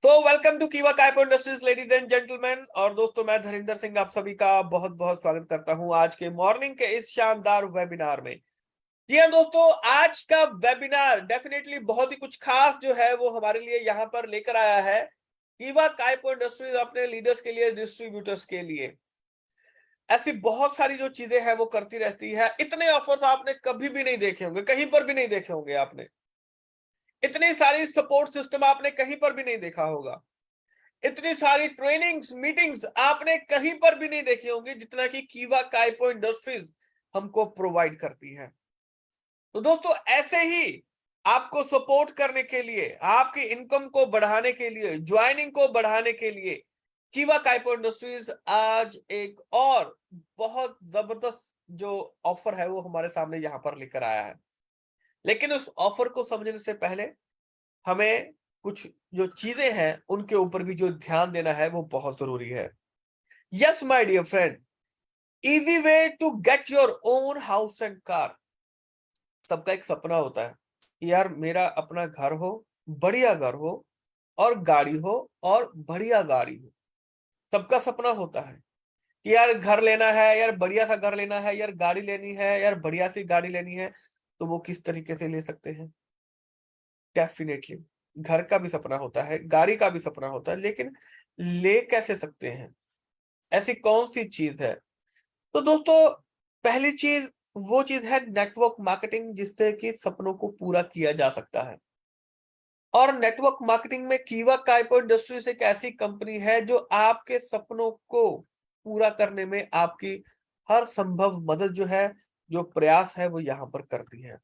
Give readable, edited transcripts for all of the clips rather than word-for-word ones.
तो welcome to कीवा काइपो industries ladies and gentleman. और दोस्तों, मैं धरिंदर सिंह आप सभी का बहुत बहुत स्वागत करता हूं आज के मॉर्निंग के इस शानदार वेबिनार में। जी हाँ दोस्तों, आज का वेबिनार डेफिनेटली बहुत ही कुछ खास जो है वो हमारे लिए यहाँ पर लेकर आया है। कीवा काइपो इंडस्ट्रीज अपने लीडर्स के लिए, डिस्ट्रीब्यूटर्स के लिए ऐसी बहुत सारी जो चीजें हैं वो करती रहती है। इतने ऑफर्स आपने कभी भी नहीं देखे होंगे, कहीं पर भी नहीं देखे होंगे आपने। इतनी सारी सपोर्ट सिस्टम आपने कहीं पर भी नहीं देखा होगा। इतनी सारी ट्रेनिंग्स, मीटिंग्स आपने कहीं पर भी नहीं देखी होंगी जितना कि कीवा काइपो इंडस्ट्रीज हमको प्रोवाइड करती है। तो दोस्तों, ऐसे ही आपको सपोर्ट करने के लिए, आपकी इनकम को बढ़ाने के लिए, ज्वाइनिंग को बढ़ाने के लिए कीवा काइपो इंडस्ट्रीज आज एक और बहुत जबरदस्त जो ऑफर है वो हमारे सामने यहां पर लेकर आया है। लेकिन उस ऑफर को समझने से पहले हमें कुछ जो चीजें हैं उनके ऊपर भी जो ध्यान देना है वो बहुत जरूरी है। Yes my dear friend, easy way to get your own house and car. सबका एक सपना होता है कि यार मेरा अपना घर हो, बढ़िया घर हो, और गाड़ी हो, और बढ़िया गाड़ी हो। सबका सपना होता है कि यार घर लेना है, यार बढ़िया सा घर लेना है, यार गाड़ी लेनी है, यार बढ़िया सी गाड़ी लेनी है। तो वो किस तरीके से ले सकते हैं? डेफिनेटली घर का भी सपना होता है, गाड़ी का भी सपना होता है, लेकिन ले कैसे सकते हैं? ऐसी कौन सी चीज है? तो दोस्तों, पहली चीज वो चीज है नेटवर्क मार्केटिंग, जिससे कि सपनों को पूरा किया जा सकता है। और नेटवर्क मार्केटिंग में कीवा काइपो इंडस्ट्रीज एक ऐसी कंपनी है जो आपके सपनों को पूरा करने में आपकी हर संभव मदद जो है, जो प्रयास है वो यहां पर करती है।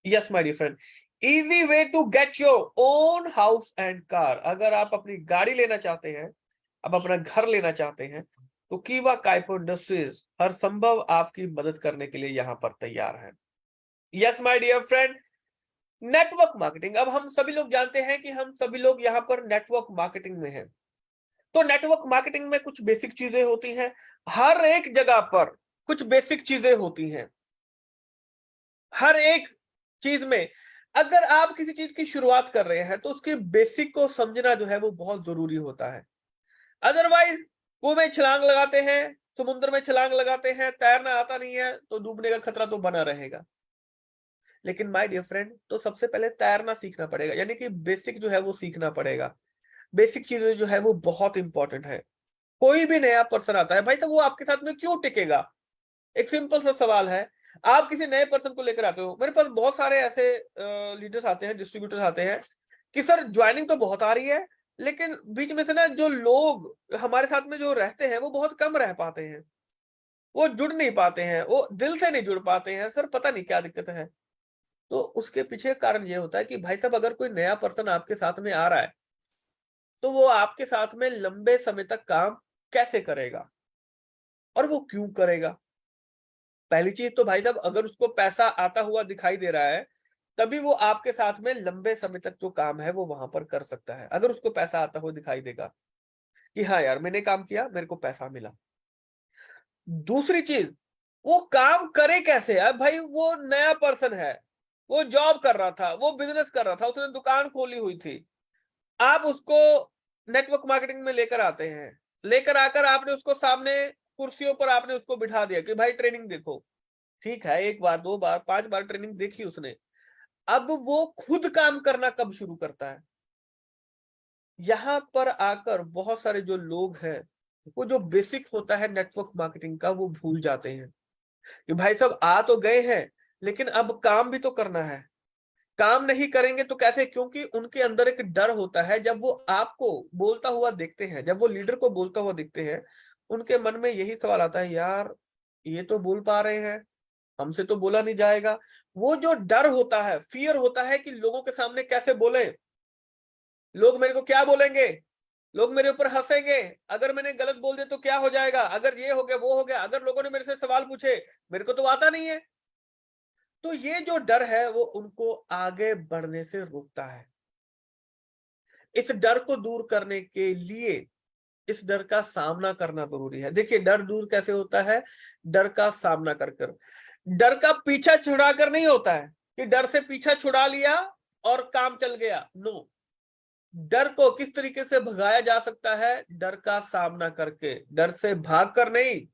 Yes my dear friend, easy way to get your own house and car. अगर आप अपनी गाड़ी लेना चाहते हैं, आप अपना घर लेना चाहते हैं, तो कीवा काइपो इंडस्ट्रीज हर संभव आपकी मदद करने के लिए यहां पर तैयार है। Yes my dear friend, network marketing. अब हम सभी लोग जानते हैं कि हम सभी लोग यहाँ पर नेटवर्क मार्केटिंग में हैं। तो नेटवर्क मार्केटिंग में कुछ बेसिक चीजें होती हैं। हर एक जगह पर कुछ बेसिक चीजें होती हैं। हर एक चीज में अगर आप किसी चीज की शुरुआत कर रहे हैं तो उसके बेसिक को समझना जो है वो बहुत जरूरी होता है। अदरवाइज कुएं में छलांग लगाते हैं, समुद्र में छलांग लगाते हैं, तैरना आता नहीं है तो डूबने का खतरा तो बना रहेगा। लेकिन माय डियर फ्रेंड, तो सबसे पहले तैरना सीखना पड़ेगा, यानी कि बेसिक जो है वो सीखना पड़ेगा। बेसिक चीजें जो है वो बहुत इंपॉर्टेंट है। कोई भी नया पर्सन आता है भाई, तो वो आपके साथ में क्यों टिकेगा? एक सिंपल सा सवाल है। आप किसी नए पर्सन को लेकर आते हो, मेरे पास बहुत सारे ऐसे लीडर्स आते हैं, डिस्ट्रीब्यूटर्स आते हैं कि सर ज्वाइनिंग तो बहुत आ रही है, लेकिन बीच में से ना जो लोग हमारे साथ में जो रहते हैं वो बहुत कम रह पाते हैं, वो जुड़ नहीं पाते हैं, वो दिल से नहीं जुड़ पाते हैं। सर पता नहीं क्या दिक्कत है। तो उसके पीछे कारण ये होता है कि भाई साहब, अगर कोई नया पर्सन आपके साथ में आ रहा है तो वो आपके साथ में लंबे समय तक काम कैसे करेगा, और वो क्यों करेगा? पहली चीज तो भाई साहब, अगर उसको पैसा आता हुआ दिखाई दे रहा है तभी वो आपके साथ में लंबे समय तक जो काम है वो वहां पर कर सकता है। अगर उसको पैसा आता हुआ दिखाई देगा कि हाँ यार मैंने काम किया, मेरे को पैसा मिला। दूसरी चीज, वो काम करे कैसे? अब भाई वो नया पर्सन है, वो जॉब कर रहा था, वो बिजनेस कर रहा था, उसने दुकान खोली हुई थी। आप उसको नेटवर्क मार्केटिंग में लेकर आते हैं, लेकर आकर आपने उसको सामने कुर्सियों पर आपने उसको बिठा दिया कि भाई ट्रेनिंग देखो। ठीक है, एक बार, दो बार, पांच बार ट्रेनिंग देखी उसने। अब वो खुद काम करना कब शुरू करता है? यहां पर आकर बहुत सारे जो लोग हैं वो जो बेसिक होता है नेटवर्क मार्केटिंग का वो भूल जाते हैं कि भाई साहब आ तो गए हैं, लेकिन अब काम भी तो करना है। काम नहीं करेंगे तो कैसे? क्योंकि उनके अंदर एक डर होता है। जब वो आपको बोलता हुआ देखते हैं, जब वो लीडर को बोलता हुआ देखते हैं, उनके मन में यही सवाल आता है, यार ये तो बोल पा रहे हैं, हमसे तो बोला नहीं जाएगा। वो जो डर होता है, फियर होता है कि लोगों के सामने कैसे बोले, लोग मेरे को क्या बोलेंगे, लोग मेरे ऊपर हंसेंगे, अगर मैंने गलत बोल दिया तो क्या हो जाएगा, अगर ये हो गया वो हो गया, अगर लोगों ने मेरे से सवाल पूछे, मेरे को तो आता नहीं है। तो ये जो डर है वो उनको आगे बढ़ने से रोकता है। इस डर को दूर करने के लिए इस डर का सामना करना जरूरी है। देखिए, डर दूर कैसे होता है? डर का सामना कर कर। डर का पीछा छुड़ाकर नहीं होता है कि डर से पीछा छुड़ा लिया और काम चल गया। नो, डर को किस तरीके से भगाया जा सकता है? डर का सामना करके, डर से भाग कर नहीं,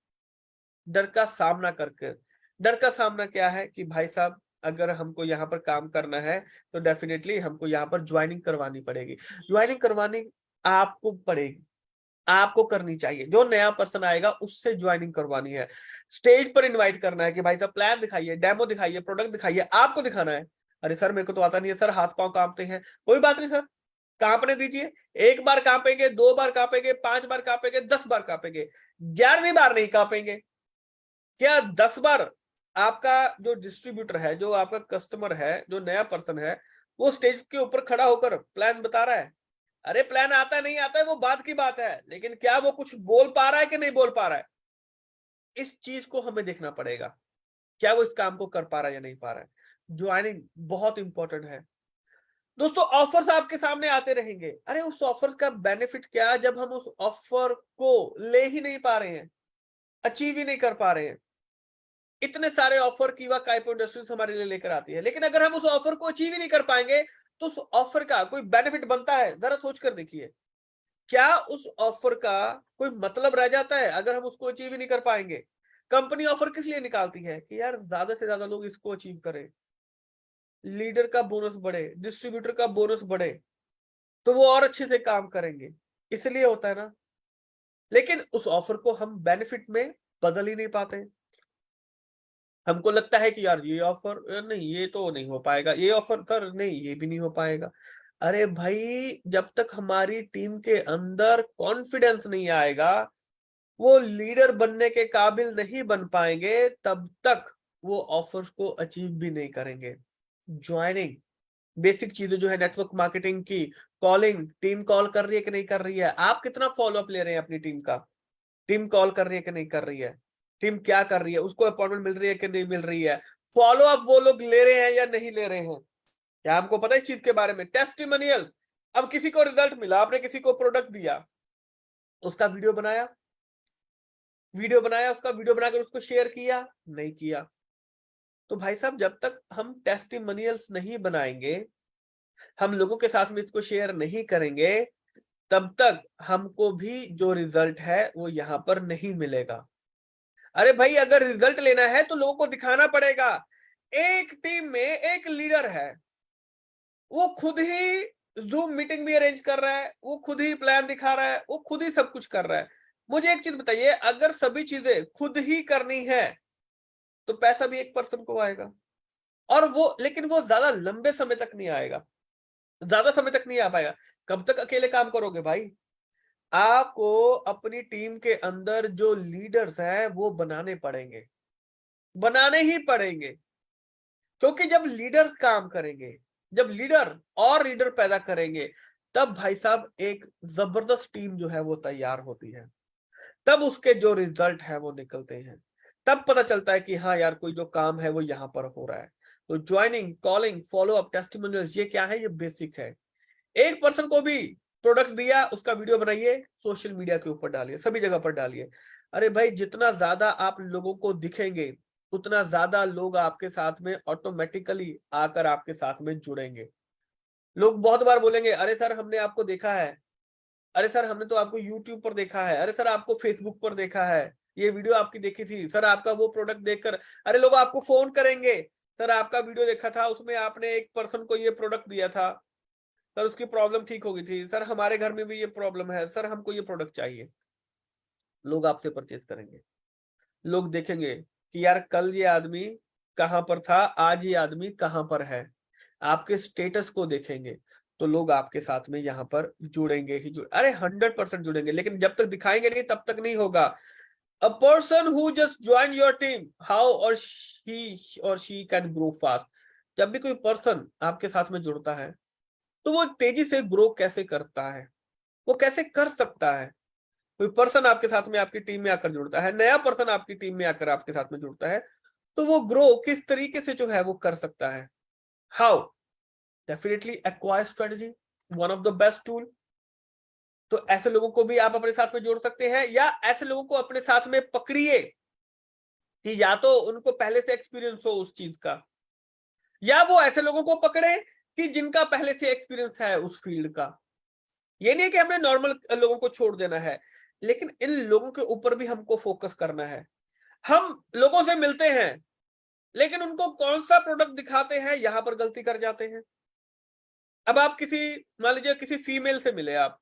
डर का सामना करके। डर का सामना क्या है कि भाई साहब अगर हमको यहाँ पर काम करना है तो डेफिनेटली हमको यहाँ पर ज्वाइनिंग करवानी पड़ेगी। ज्वाइनिंग करवानी आपको पड़ेगी, आपको करनी चाहिए। जो नया पर्सन आएगा उससे ज्वाइनिंग करवानी है, स्टेज पर इनवाइट करना है कि भाई साहब प्लान दिखाइए, डेमो दिखाइए, प्रोडक्ट दिखाइए, आपको दिखाना है। अरे सर मेरे को तो आता नहीं है सर, हाथ पांव कांपते हैं। कोई बात नहीं सर, कांपने दीजिए। एक बार कांपेंगे, 2 बार कांपेंगे, 5 बार कांपेंगे, 10 बार कांपेंगे, 11वीं बार नहीं कांपेंगे क्या? 10 बार आपका जो डिस्ट्रीब्यूटर है, जो आपका कस्टमर है, जो नया पर्सन है, वो स्टेज के ऊपर खड़ा होकर प्लान बता रहा है। अरे प्लान आता है नहीं आता है वो बात की बात है, लेकिन क्या वो कुछ बोल पा रहा है कि नहीं बोल पा रहा है, इस चीज को हमें देखना पड़ेगा। क्या वो इस काम को कर पा रहा है या नहीं पा रहा है। ज्वाइनिंग बहुत इंपॉर्टेंट है दोस्तों। ऑफर्स आपके सामने आते रहेंगे, अरे उस ऑफर का बेनिफिट क्या जब हम उस ऑफर को ले ही नहीं पा रहे हैं, अचीव ही नहीं कर पा रहे हैं। इतने सारे ऑफर कीवा काइपो इंडस्ट्रीज हमारे लिए लेकर आती है, लेकिन अगर हम उस ऑफर को अचीव ही नहीं कर पाएंगे तो उस ऑफर का कोई बेनिफिट बनता है? जरा सोच कर देखिए, क्या उस ऑफर का कोई मतलब रह जाता है अगर हम उसको अचीव ही नहीं कर पाएंगे? कंपनी ऑफर किस लिए निकालती है कि यार ज्यादा से ज्यादा लोग इसको अचीव करें, लीडर का बोनस बढ़े, डिस्ट्रीब्यूटर का बोनस बढ़े, तो वो और अच्छे से काम करेंगे, इसलिए होता है ना। लेकिन उस ऑफर को हम बेनिफिट में बदल ही नहीं पाते। हमको लगता है कि यार ये ऑफर नहीं, ये तो नहीं हो पाएगा, ये ऑफर कर नहीं, ये भी नहीं हो पाएगा। अरे भाई जब तक हमारी टीम के अंदर कॉन्फिडेंस नहीं आएगा, वो लीडर बनने के काबिल नहीं बन पाएंगे, तब तक वो ऑफर्स को अचीव भी नहीं करेंगे। ज्वाइनिंग बेसिक चीजें जो है नेटवर्क मार्केटिंग की, कॉलिंग, टीम कॉल कर रही है कि नहीं कर रही है, आप कितना फॉलोअप ले रहे हैं अपनी टीम का, टीम कॉल कर रही है कि नहीं कर रही है, टीम क्या कर रही है, उसको अपॉइंटमेंट मिल रही है कि नहीं मिल रही है, फॉलो अप वो लोग ले रहे हैं या नहीं ले रहे हैं, क्या हमको पता है इस चीज के बारे में? टेस्टिमोनियल, अब किसी को रिजल्ट मिला, आपने किसी को प्रोडक्ट दिया, उसका वीडियो बनाया, उसका वीडियो बनाकर उसको शेयर किया, नहीं किया। तो भाई साहब जब तक हम टेस्टिमोनियल्स नहीं बनाएंगे, हम लोगों के साथ में इसको शेयर नहीं करेंगे, तब तक हमको भी जो रिजल्ट है वो यहां पर नहीं मिलेगा। अरे भाई अगर रिजल्ट लेना है तो लोगों को दिखाना पड़ेगा। एक टीम में एक लीडर है, वो खुद ही जूम मीटिंग भी अरेंज कर रहा है, वो खुद ही प्लान दिखा रहा है, वो खुद ही सब कुछ कर रहा है। मुझे एक चीज बताइए, अगर सभी चीजें खुद ही करनी है तो पैसा भी एक पर्सन को आएगा, और वो लेकिन वो ज्यादा लंबे समय तक नहीं आएगा, ज्यादा समय तक नहीं आ पाएगा। कब तक अकेले काम करोगे भाई? आपको अपनी टीम के अंदर जो लीडर्स हैं वो बनाने पड़ेंगे, बनाने ही पड़ेंगे। क्योंकि जब लीडर काम करेंगे, जब लीडर और लीडर पैदा करेंगे, तब भाई साहब एक जबरदस्त टीम जो है वो तैयार होती है, तब उसके जो रिजल्ट है वो निकलते हैं, तब पता चलता है कि हाँ यार कोई जो काम है वो यहाँ पर हो रहा है। तो joining, calling, follow up, testimonials, ये क्या है? ये बेसिक है। एक पर्सन को भी प्रोडक्ट दिया, उसका वीडियो बनाइए, सोशल मीडिया के ऊपर डालिए, सभी जगह पर डालिए। अरे भाई जितना ज्यादा आप लोगों को दिखेंगे, उतना ज्यादा लोग आपके साथ में ऑटोमेटिकली आकर आपके साथ में जुड़ेंगे। लोग बहुत बार बोलेंगे अरे सर हमने आपको देखा है, अरे सर हमने तो आपको यूट्यूब पर देखा है, अरे सर आपको फेसबुक पर देखा है, ये वीडियो आपकी देखी थी सर, आपका वो प्रोडक्ट देखकर। अरे लोग आपको फोन करेंगे, सर आपका वीडियो देखा था, उसमें आपने एक पर्सन को ये प्रोडक्ट दिया था, सर उसकी प्रॉब्लम ठीक हो गई थी, सर हमारे घर में भी ये प्रॉब्लम है, सर हमको ये प्रोडक्ट चाहिए। लोग आपसे परचेज करेंगे, लोग देखेंगे कि यार कल ये आदमी कहां पर था, आज ये आदमी कहां पर है, आपके स्टेटस को देखेंगे, तो लोग आपके साथ में यहाँ पर जुड़ेंगे ही अरे 100% जुड़ेंगे। लेकिन जब तक दिखाएंगे नहीं तब तक नहीं होगा। A person who just join your team, how और शी कैन ग्रो फास्ट। जब भी कोई पर्सन आपके साथ में जुड़ता है तो वो तेजी से ग्रो कैसे करता है, वो कैसे कर सकता है? कोई पर्सन आपके साथ में आपकी टीम में आकर जुड़ता है, नया पर्सन आपकी टीम में आकर आपके साथ में जुड़ता है, तो वो ग्रो किस तरीके से जो है वो कर सकता है? How? Definitely acquire strategy, one of the best tool. तो ऐसे लोगों को भी आप अपने साथ में जोड़ सकते हैं, या ऐसे लोगों को अपने साथ में पकड़िए कि या तो उनको पहले से एक्सपीरियंस हो उस चीज का, या वो ऐसे लोगों को पकड़े कि जिनका पहले से एक्सपीरियंस है उस फील्ड का। ये नहीं है कि हमने नॉर्मल लोगों को छोड़ देना है, लेकिन इन लोगों के ऊपर भी हमको फोकस करना है। हम लोगों से मिलते हैं, लेकिन उनको कौन सा प्रोडक्ट दिखाते हैं, यहां पर गलती कर जाते हैं। अब आप किसी, मान लीजिए किसी फीमेल से मिले आप,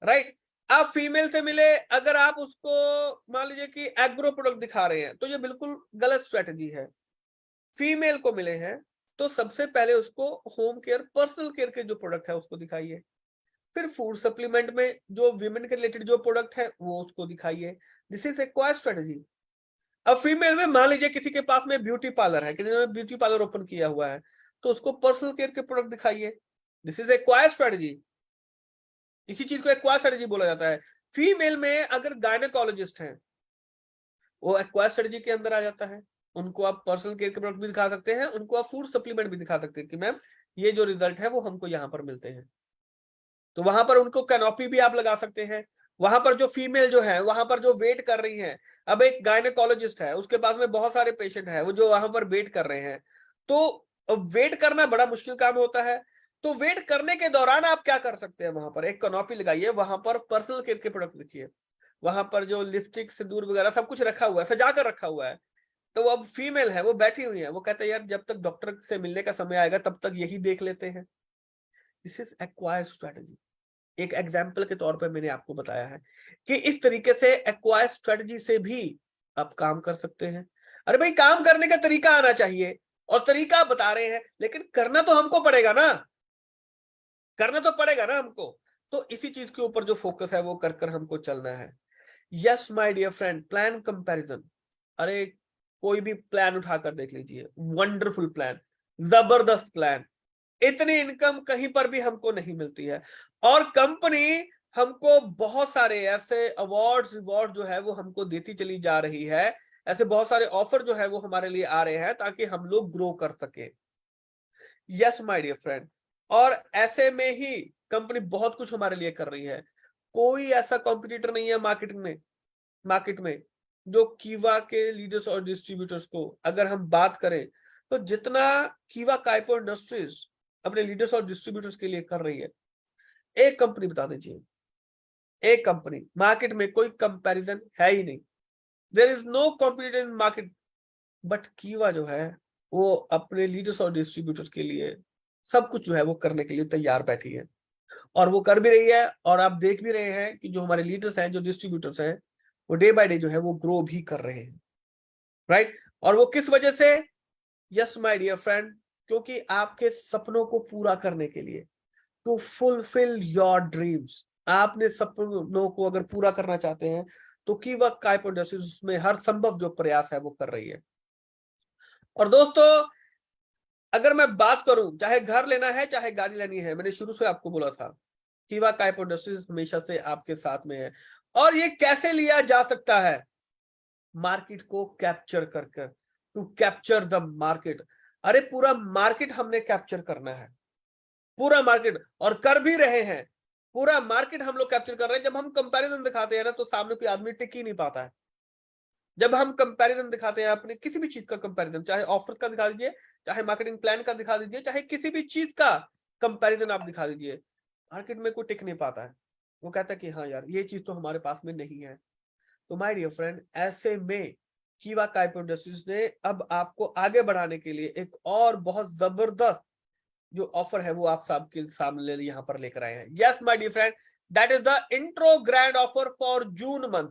राइट, आप फीमेल से मिले, अगर आप उसको मान लीजिए कि एग्रो प्रोडक्ट दिखा रहे हैं, तो ये बिल्कुल गलत स्ट्रेटजी है। फीमेल को मिले हैं तो सबसे पहले उसको होम केयर, पर्सनल केयर के जो प्रोडक्ट है उसको दिखाइए, फिर फूड सप्लीमेंट में जो विमेन के रिलेटेड जो प्रोडक्ट है वो उसको दिखाइए। This is acquired strategy. अब फीमेल में मान लीजिए किसी के पास में ब्यूटी पार्लर है, किसी ने ब्यूटी पार्लर ओपन किया हुआ है, तो उसको पर्सनल केयर के प्रोडक्ट दिखाइए। This is acquired strategy. इसी चीज को एक्वायर्ड स्ट्रेटजी बोला जाता है। फीमेल में अगर गायनेकोलॉजिस्ट हैं, वो एक्वायर्ड स्ट्रेटजी के अंदर आ जाता है। उनको आप पर्सनल केयर के प्रोडक्ट भी दिखा सकते हैं, उनको आप फूड सप्लीमेंट भी दिखा सकते हैं कि मैम ये जो रिजल्ट है वो हमको यहाँ पर मिलते हैं। तो वहां पर उनको कैनोपी भी आप लगा सकते हैं। वहां पर जो फीमेल जो है वहां पर जो वेट कर रही है, अब एक गायनेकोलॉजिस्ट है, उसके पास में बहुत सारे पेशेंट है, वो जो वहां पर वेट कर रहे हैं, तो वेट करना बड़ा मुश्किल काम होता है। तो वेट करने के दौरान आप क्या कर सकते हैं, वहां पर एक कैनोपी लगाइए, वहां पर पर्सनल केयर के प्रोडक्ट लिखिए, वहां पर जो लिपस्टिक सिंदूर वगैरह सब कुछ रखा हुआ है, सजा कर रखा हुआ है। तो अब फीमेल है, वो बैठी हुई है, वो कहते हैं यार जब तक डॉक्टर से मिलने का समय आएगा तब तक यही देख लेते हैं। This is acquired strategy. एक एग्जाम्पल के तौर पे मैंने आपको बताया है कि इस तरीके से एक्वायर्ड स्ट्रेटजी से भी आप काम कर सकते हैं। अरे भाई, काम करने का तरीका आना चाहिए, और तरीका आप बता रहे हैं, लेकिन करना तो हमको पड़ेगा ना, करना तो पड़ेगा ना हमको। तो इसी चीज के ऊपर जो फोकस है वो कर कर हमको चलना है। Yes my dear friend, plan comparison. अरे कोई भी प्लान उठाकर देख लीजिए, वंडरफुल प्लान, जबरदस्त प्लान। इतनी इनकम कहीं पर भी हमको नहीं मिलती है, और कंपनी हमको बहुत सारे ऐसे अवार्ड्स रिवॉर्ड जो है वो हमको देती चली जा रही है। ऐसे बहुत सारे ऑफर जो है वो हमारे लिए आ रहे हैं ताकि हम लोग ग्रो कर सके। यस माय डियर फ्रेंड, और ऐसे में ही कंपनी बहुत कुछ हमारे लिए कर रही है। कोई ऐसा कॉम्पिटिटर नहीं है मार्केट में जो कीवा के लीडर्स और डिस्ट्रीब्यूटर्स को अगर हम बात करें, तो जितना कीवा काइपो इंडस्ट्रीज अपने लीडर्स और डिस्ट्रीब्यूटर्स के लिए कर रही है, एक कंपनी बता दीजिए, एक कंपनी। मार्केट में कोई कंपैरिजन है ही नहीं, there is no competitor in market. But Kiwa जो है वो अपने लीडर्स और डिस्ट्रीब्यूटर्स के लिए सब कुछ जो है वो करने के लिए तैयार बैठी है, और वो कर भी रही है। और आप देख भी रहे हैं कि जो हमारे लीडर्स हैं, जो डिस्ट्रीब्यूटर्स हैं, वो डे बाय डे जो है वो ग्रो भी कर रहे हैं, राइट। और वो किस वजह से? यस माय डियर फ्रेंड, क्योंकि आपके सपनों को पूरा करने के लिए, टू फुलफिल योर ड्रीम्स, आपने सपनों को अगर पूरा करना चाहते हैं, तो कीवा काइपो इंडस्ट्रीज उसमें हर संभव जो प्रयास है वो कर रही है। और दोस्तों, अगर मैं बात करूं, चाहे घर लेना है चाहे गाड़ी लेनी है, मैंने शुरू से आपको बोला था कीवा काइपो इंडस्ट्रीज हमेशा से आपके साथ में है। और ये कैसे लिया जा सकता है? मार्केट को कैप्चर कर कर, टू कैप्चर द मार्केट। अरे पूरा मार्केट हमने कैप्चर करना है, पूरा मार्केट, और कर भी रहे हैं। पूरा मार्केट हम लोग कैप्चर कर रहे हैं। जब हम कंपैरिजन दिखाते हैं ना, तो सामने कोई आदमी टिक ही नहीं पाता है। जब हम कंपैरिजन दिखाते हैं अपने किसी भी चीज का कंपैरिजन, चाहे ऑफर का दिखा दीजिए, चाहे मार्केटिंग प्लान का दिखा दीजिए, चाहे किसी भी चीज का कंपैरिजन आप दिखा दीजिए, मार्केट में कोई टिक नहीं पाता है। वो कहता है कि हाँ यार, ये चीज तो हमारे पास में नहीं है। तो माय डियर फ्रेंड, ऐसे में कीवा काइपो इंडस्ट्रीज ने अब आपको आगे बढ़ाने के लिए एक और बहुत जबरदस्त जो ऑफर है वो आप सबके सामने यहां पर लेकर आए हैं। Yes my dear friend, that is the intro grand offer for June month.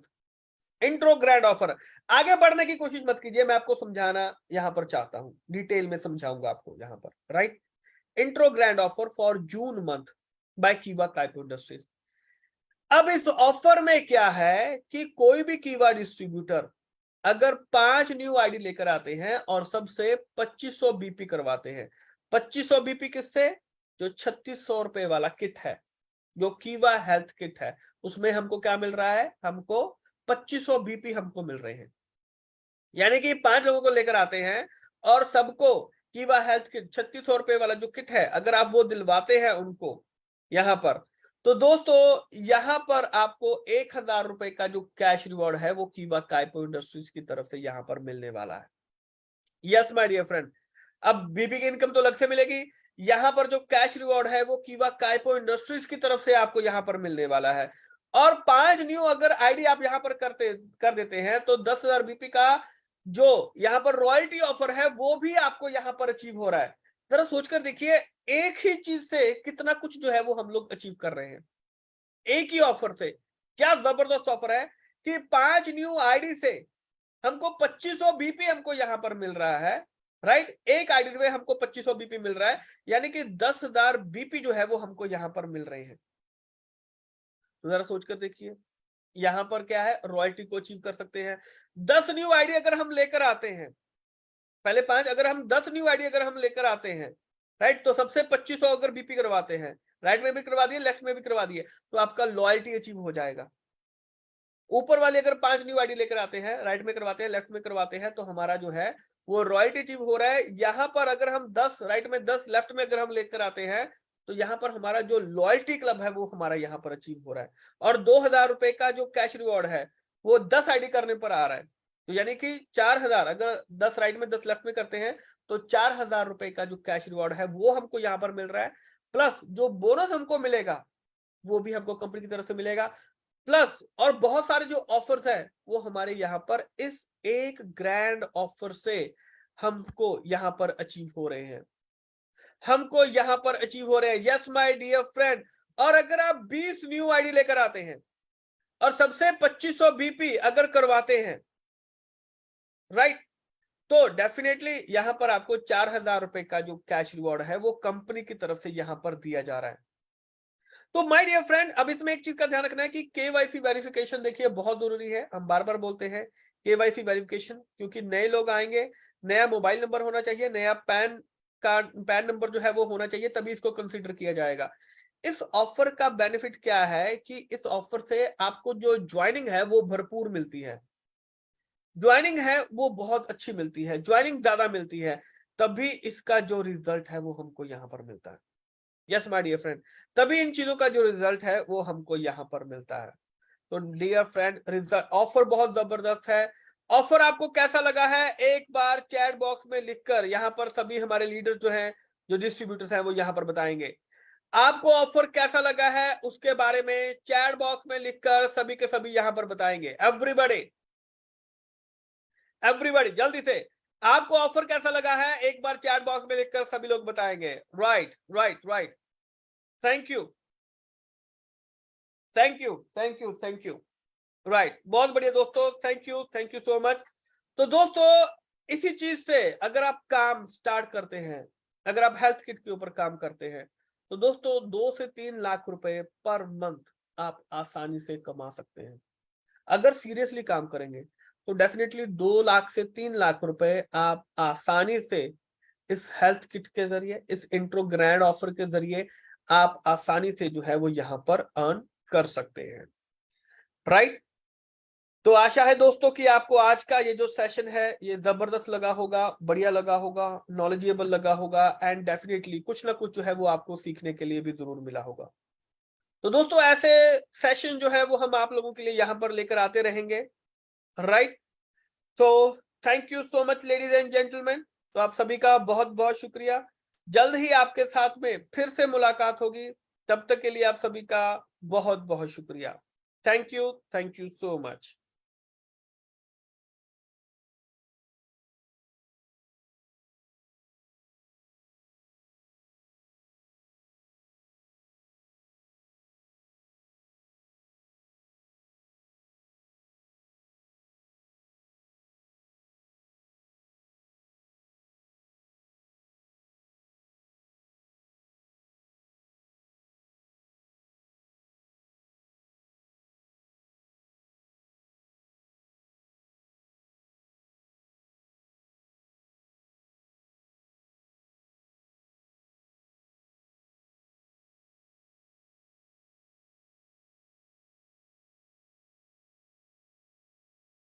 Intro grand offer. आगे बढ़ने की कोशिश मत कीजिए, मैं आपको समझाना यहां पर चाहता हूं, डिटेल में समझाऊंगा आपको यहां पर, right. Intro grand offer for June month by कीवा काइपो इंडस्ट्रीज। अब इस ऑफर में क्या है कि कोई भी कीवा डिस्ट्रीब्यूटर अगर 5 न्यू आईडी लेकर आते हैं और सबसे 2500 बीपी करवाते हैं। 2500 बीपी किससे? जो 3600 रुपए वाला किट है, जो कीवा हेल्थ किट है, उसमें हमको क्या मिल रहा है? हमको 2500 बीपी हमको मिल रहे हैं। यानी कि 5 लोगों को लेकर आते हैं और सबको कीवा हेल्थ किट 3600 रुपए वाला जो किट है, अगर आप वो दिलवाते हैं उनको यहां पर, तो दोस्तों यहां पर आपको 1000 रुपए का जो कैश रिवॉर्ड है वो कीवा काइपो इंडस्ट्रीज की तरफ से यहां पर मिलने वाला है। यस माय डियर फ्रेंड, अब बीपी की इनकम तो अलग से मिलेगी, यहाँ पर जो कैश रिवॉर्ड है वो कीवा काइपो इंडस्ट्रीज की तरफ से आपको यहाँ पर मिलने वाला है। और 5 न्यू अगर आईडी आप यहाँ पर कर देते हैं तो 10,000 बीपी का जो यहाँ पर रॉयल्टी ऑफर है वो भी आपको यहाँ पर अचीव हो रहा है। जरा सोचकर देखिए, एक ही चीज से कितना कुछ जो है वो हम लोग अचीव कर रहे हैं, एक ही ऑफर से। क्या जबरदस्त ऑफर है कि 5 न्यू आईडी से हमको 2500 बीपी हमको यहां पर मिल रहा है, राइट। एक आईडी में हमको 2500 बीपी मिल रहा है, यानी कि 10,000 बीपी जो है वो हमको यहां पर मिल रहे हैं। तो जरा सोचकर देखिए, यहां पर क्या है, रॉयल्टी को अचीव कर सकते हैं। 10 न्यू आईडी अगर हम लेकर आते हैं, पहले 5, अगर हम 10 न्यू आईडी अगर हम लेकर आते हैं, राइट, तो सबसे 2500 अगर बीपी करवाते हैं, राइट में भी करवा दिए, लेफ्ट में भी करवा दिए, तो आपका लॉयल्टी अचीव हो जाएगा। ऊपर वाले अगर 5 न्यू आईडी लेकर आते हैं, राइट में करवाते हैं, लेफ्ट में करवाते हैं, तो हमारा जो है वो रॉयल्टी अचीव हो रहा है। यहां पर अगर हम 10 राइट में 10 लेफ्ट में अगर हम लेकर आते हैं, तो यहां पर हमारा जो लॉयल्टी क्लब है वो हमारा यहां पर अचीव हो रहा है। और 2,000 रुपए का जो कैश रिवॉर्ड है वो 10 आईडी करने पर आ रहा है। तो यानी कि 4,000, अगर 10 राइट में 10 लेफ्ट में करते हैं तो 4,000 रुपए का जो कैश रिवॉर्ड है वो हमको यहाँ पर मिल रहा है। प्लस जो बोनस हमको मिलेगा वो भी हमको कंपनी की तरफ से मिलेगा। प्लस और बहुत सारे जो ऑफर्स है वो हमारे यहाँ पर इस एक ग्रैंड ऑफर से हमको यहाँ पर अचीव हो रहे हैं, हमको यहाँ पर अचीव हो रहे हैं। यस माय डियर फ्रेंड, और अगर आप 20 न्यू आईडी लेकर आते हैं और सबसे 2500 बीपी अगर करवाते हैं, राइट, तो डेफिनेटली यहां पर आपको 4,000 रुपए का जो कैश रिवॉर्ड है वो कंपनी की तरफ से यहां पर दिया जा रहा है। तो माय डियर फ्रेंड, अब इसमें एक चीज का ध्यान रखना है कि केवाईसी वेरिफिकेशन देखिए बहुत जरूरी है। हम बार बार बोलते हैं केवाईसी वेरिफिकेशन, क्योंकि नए लोग आएंगे, नया मोबाइल नंबर होना चाहिए, नया पैन नंबर जो है वो होना चाहिए, तभी इसको कंसीडर किया जाएगा। इस ऑफर का बेनिफिट क्या है कि इस ऑफर से आपको जो ज्वाइनिंग है वो भरपूर मिलती है, ज्वाइनिंग है वो बहुत अच्छी मिलती है, ज्वाइनिंग ज्यादा मिलती है, तभी इसका जो रिजल्ट है वो हमको यहाँ पर मिलता है। यस माय डियर फ्रेंड, तभी इन चीजों का जो रिजल्ट है वो हमको यहाँ पर मिलता है। तो डियर फ्रेंड, रिजल्ट ऑफर बहुत जबरदस्त है। ऑफर आपको कैसा लगा है एक बार चैट बॉक्स में लिखकर यहाँ पर सभी हमारे लीडर जो हैं, जो डिस्ट्रीब्यूटर्स हैं वो यहाँ पर बताएंगे। आपको ऑफर कैसा लगा है उसके बारे में चैट बॉक्स में लिखकर सभी के सभी यहाँ पर बताएंगे। एवरीबॉडी एवरीबॉडी जल्दी से, आपको ऑफर कैसा लगा है एक बार चैट बॉक्स में लिखकर सभी लोग बताएंगे। Right right right, thank you thank you thank you thank you, right, बहुत बढ़िया दोस्तों, थैंक यू सो मच। तो दोस्तों, इसी चीज से अगर आप काम स्टार्ट करते हैं, अगर आप हेल्थ किट के ऊपर काम करते हैं, तो दोस्तों 2 से 3 लाख रुपए पर मंथ आप आसानी से कमा सकते हैं। अगर सीरियसली काम करेंगे तो डेफिनेटली 2 लाख से 3 लाख रुपए आप आसानी से इस हेल्थ किट के जरिए, इस इंट्रो ग्रैंड ऑफर के जरिए आप आसानी से जो है वो यहां पर अर्न कर सकते हैं, राइट। तो आशा है दोस्तों कि आपको आज का ये जो सेशन है ये जबरदस्त लगा होगा, बढ़िया लगा होगा, नॉलेजेबल लगा होगा, एंड डेफिनेटली कुछ ना कुछ जो है वो आपको सीखने के लिए भी जरूर मिला होगा। तो दोस्तों, ऐसे सेशन जो है वो हम आप लोगों के लिए यहाँ पर लेकर आते रहेंगे, राइट। तो thank you so much ladies and gentleman. तो आप सभी का बहुत बहुत शुक्रिया। जल्द ही आपके साथ में फिर से मुलाकात होगी, तब तक के लिए आप सभी का बहुत बहुत शुक्रिया। Thank you so much.